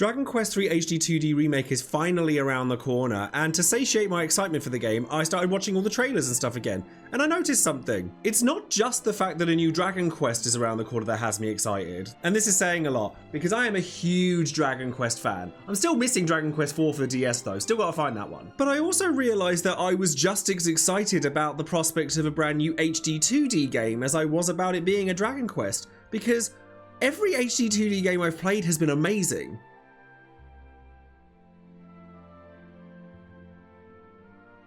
Dragon Quest III HD-2D Remake is finally around the corner, and to satiate my excitement for the game, I started watching all the trailers and stuff again, and I noticed something. It's not just the fact that a new Dragon Quest is around the corner that has me excited, and this is saying a lot, because I am a huge Dragon Quest fan. I'm still missing Dragon Quest IV for the DS though, still gotta find that one. But I also realised that I was just as excited about the prospect of a brand new HD-2D game as I was about it being a Dragon Quest, because every HD-2D game I've played has been amazing.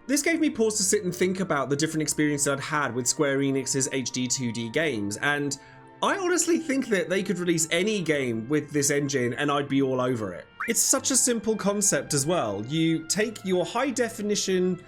This gave me pause to sit and think about the different experiences I'd had with Square Enix's HD-2D games, and I honestly think that they could release any game with this engine and I'd be all over it. It's such a simple concept as well. You take your high definition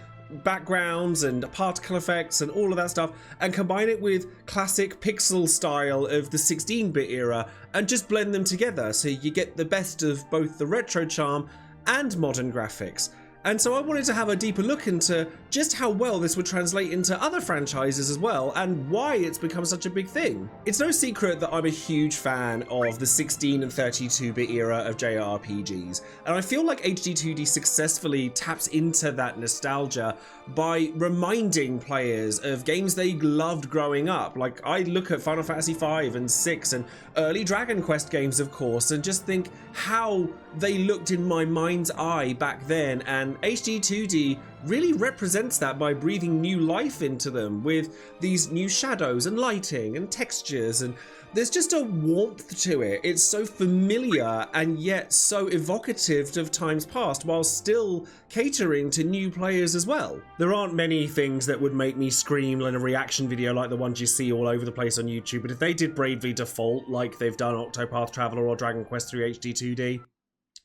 backgrounds and particle effects and all of that stuff and combine it with classic pixel style of the 16-bit era and just blend them together so you get the best of both the retro charm and modern graphics. And so I wanted to have a deeper look into just how well this would translate into other franchises as well, and why it's become such a big thing. It's no secret that I'm a huge fan of the 16 and 32-bit era of JRPGs, and I feel like HD-2D successfully taps into that nostalgia by reminding players of games they loved growing up. Like, I look at Final Fantasy V and VI and early Dragon Quest games, of course, and just think how they looked in my mind's eye back then, and HD-2D really represents that by breathing new life into them with these new shadows and lighting and textures, and there's just a warmth to it. It's so familiar and yet so evocative of times past while still catering to new players as well. There aren't many things that would make me scream in a reaction video like the ones you see all over the place on YouTube, but if they did Bravely Default like they've done Octopath Traveler or Dragon Quest III HD-2D,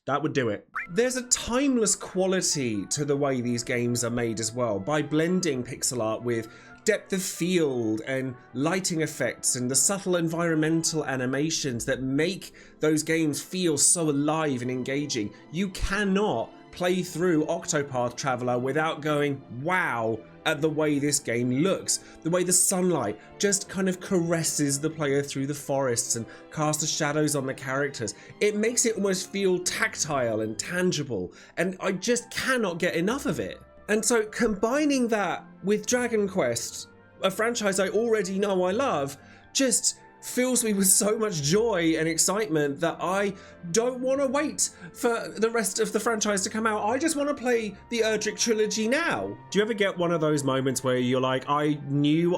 that would do it. There's a timeless quality to the way these games are made as well, by blending pixel art with depth of field and lighting effects and the subtle environmental animations that make those games feel so alive and engaging. You cannot play through Octopath Traveler without going, wow, at the way this game looks, the way the sunlight just kind of caresses the player through the forests and casts the shadows on the characters. It makes it almost feel tactile and tangible, and I just cannot get enough of it. And so combining that with Dragon Quest, a franchise I already know I love, just fills me with so much joy and excitement that I don't want to wait for the rest of the franchise to come out. I just want to play the Erdrick trilogy now. Do you ever get one of those moments where you're like, I knew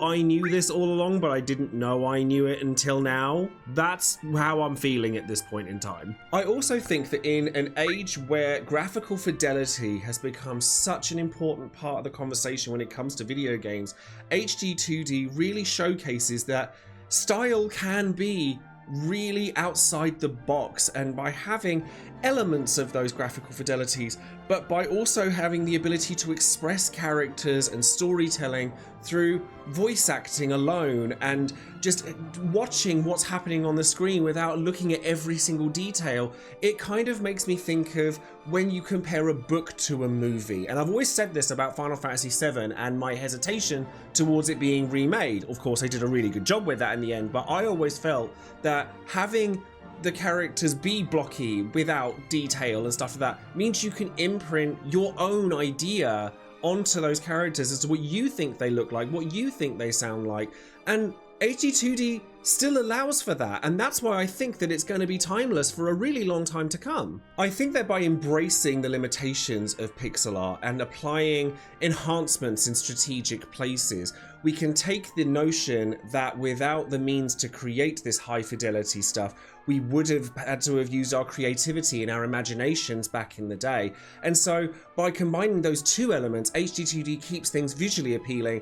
this all along, but I didn't know I knew it until now? That's how I'm feeling at this point in time. I also think that in an age where graphical fidelity has become such an important part of the conversation when it comes to video games, HD-2D really showcases that style can be really outside the box, and by having elements of those graphical fidelities, but by also having the ability to express characters and storytelling through voice acting alone and just watching what's happening on the screen without looking at every single detail, it kind of makes me think of when you compare a book to a movie. And I've always said this about Final Fantasy VII and my hesitation towards it being remade. Of course, they did a really good job with that in the end, but I always felt that having the characters be blocky without detail and stuff like that means you can imprint your own idea onto those characters as to what you think they look like, what you think they sound like, and HD-2D still allows for that, and that's why I think that it's going to be timeless for a really long time to come. I think that by embracing the limitations of pixel art and applying enhancements in strategic places, we can take the notion that without the means to create this high fidelity stuff, we would have had to have used our creativity and our imaginations back in the day. And so by combining those two elements, HD-2D keeps things visually appealing,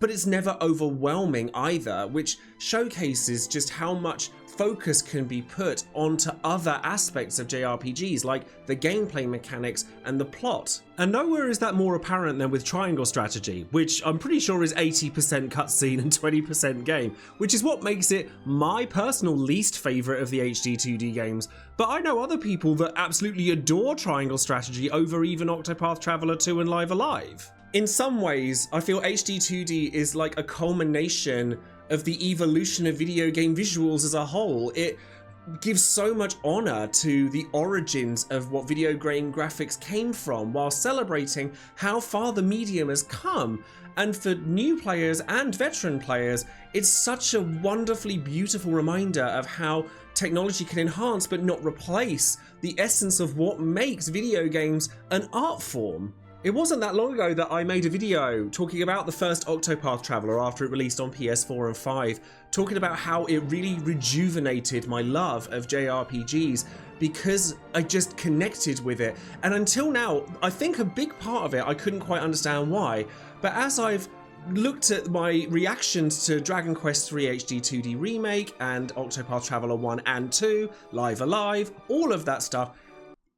but it's never overwhelming either, which showcases just how much focus can be put onto other aspects of JRPGs, like the gameplay mechanics and the plot. And nowhere is that more apparent than with triangle strategy, which I'm pretty sure is 80% cutscene and 20% game, which is what makes it my personal least favourite of the HD-2D games. But I know other people that absolutely adore triangle strategy over even Octopath Traveler 2 and Live Alive. In some ways, I feel HD-2D is like a culmination of the evolution of video game visuals as a whole. It gives so much honor to the origins of what video game graphics came from, while celebrating how far the medium has come. And for new players and veteran players, it's such a wonderfully beautiful reminder of how technology can enhance but not replace the essence of what makes video games an art form. It wasn't that long ago that I made a video talking about the first Octopath Traveler after it released on PS4 and 5, talking about how it really rejuvenated my love of JRPGs because I just connected with it. And until now, I think a big part of it, I couldn't quite understand why. But as I've looked at my reactions to Dragon Quest III HD-2D Remake and Octopath Traveler 1 and 2, Live Alive, all of that stuff,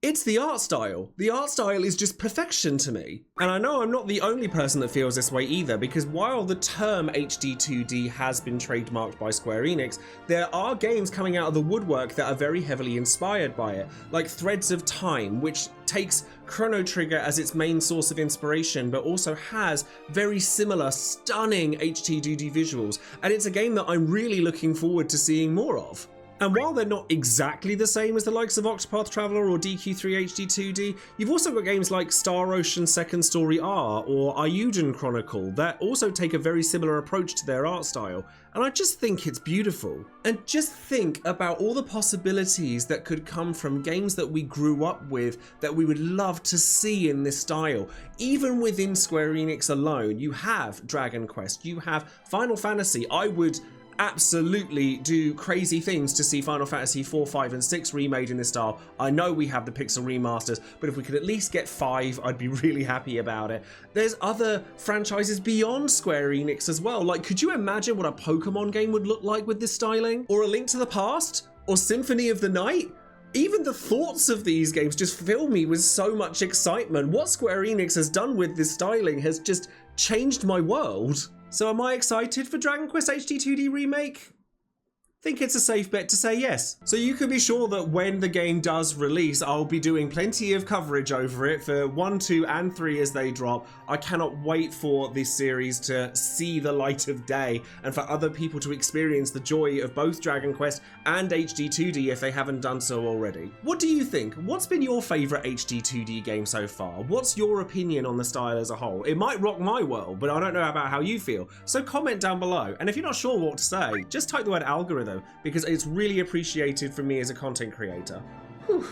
it's the art style. The art style is just perfection to me. And I know I'm not the only person that feels this way either, because while the term HD-2D has been trademarked by Square Enix, there are games coming out of the woodwork that are very heavily inspired by it, like Threads of Time, which takes Chrono Trigger as its main source of inspiration, but also has very similar, stunning HD-2D visuals, and it's a game that I'm really looking forward to seeing more of. And while they're not exactly the same as the likes of Octopath Traveler or DQ3 HD-2D, you've also got games like Star Ocean Second Story R or Ayuden Chronicle that also take a very similar approach to their art style, and I just think it's beautiful. And just think about all the possibilities that could come from games that we grew up with that we would love to see in this style. Even within Square Enix alone, you have Dragon Quest, you have Final Fantasy. I would absolutely do crazy things to see Final Fantasy 4, 5 and 6 remade in this style. I know we have the pixel remasters, but if we could at least get 5, I'd be really happy about it. There's other franchises beyond Square Enix as well. Like, could you imagine what a Pokemon game would look like with this styling? Or A Link to the Past? Or Symphony of the Night? Even the thoughts of these games just fill me with so much excitement. What Square Enix has done with this styling has just changed my world. So am I excited for Dragon Quest HD-2D Remake? I think it's a safe bet to say yes. So you can be sure that when the game does release, I'll be doing plenty of coverage over it for 1, 2 and 3 as they drop. I cannot wait for this series to see the light of day and for other people to experience the joy of both Dragon Quest and HD-2D if they haven't done so already. What do you think? What's been your favourite HD-2D game so far? What's your opinion on the style as a whole? It might rock my world, but I don't know about how you feel. So comment down below. And if you're not sure what to say, just type the word algorithm, because it's really appreciated from me as a content creator. Whew.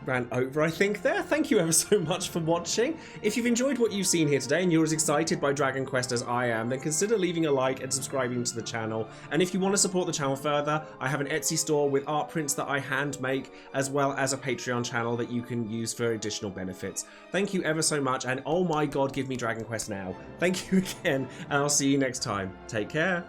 Ran over, I think, there. Thank you ever so much for watching. If you've enjoyed what you've seen here today and you're as excited by Dragon Quest as I am, then consider leaving a like and subscribing to the channel. And if you want to support the channel further, I have an Etsy store with art prints that I hand make, as well as a Patreon channel that you can use for additional benefits. Thank you ever so much, and oh my god, give me Dragon Quest now. Thank you again, and I'll see you next time. Take care.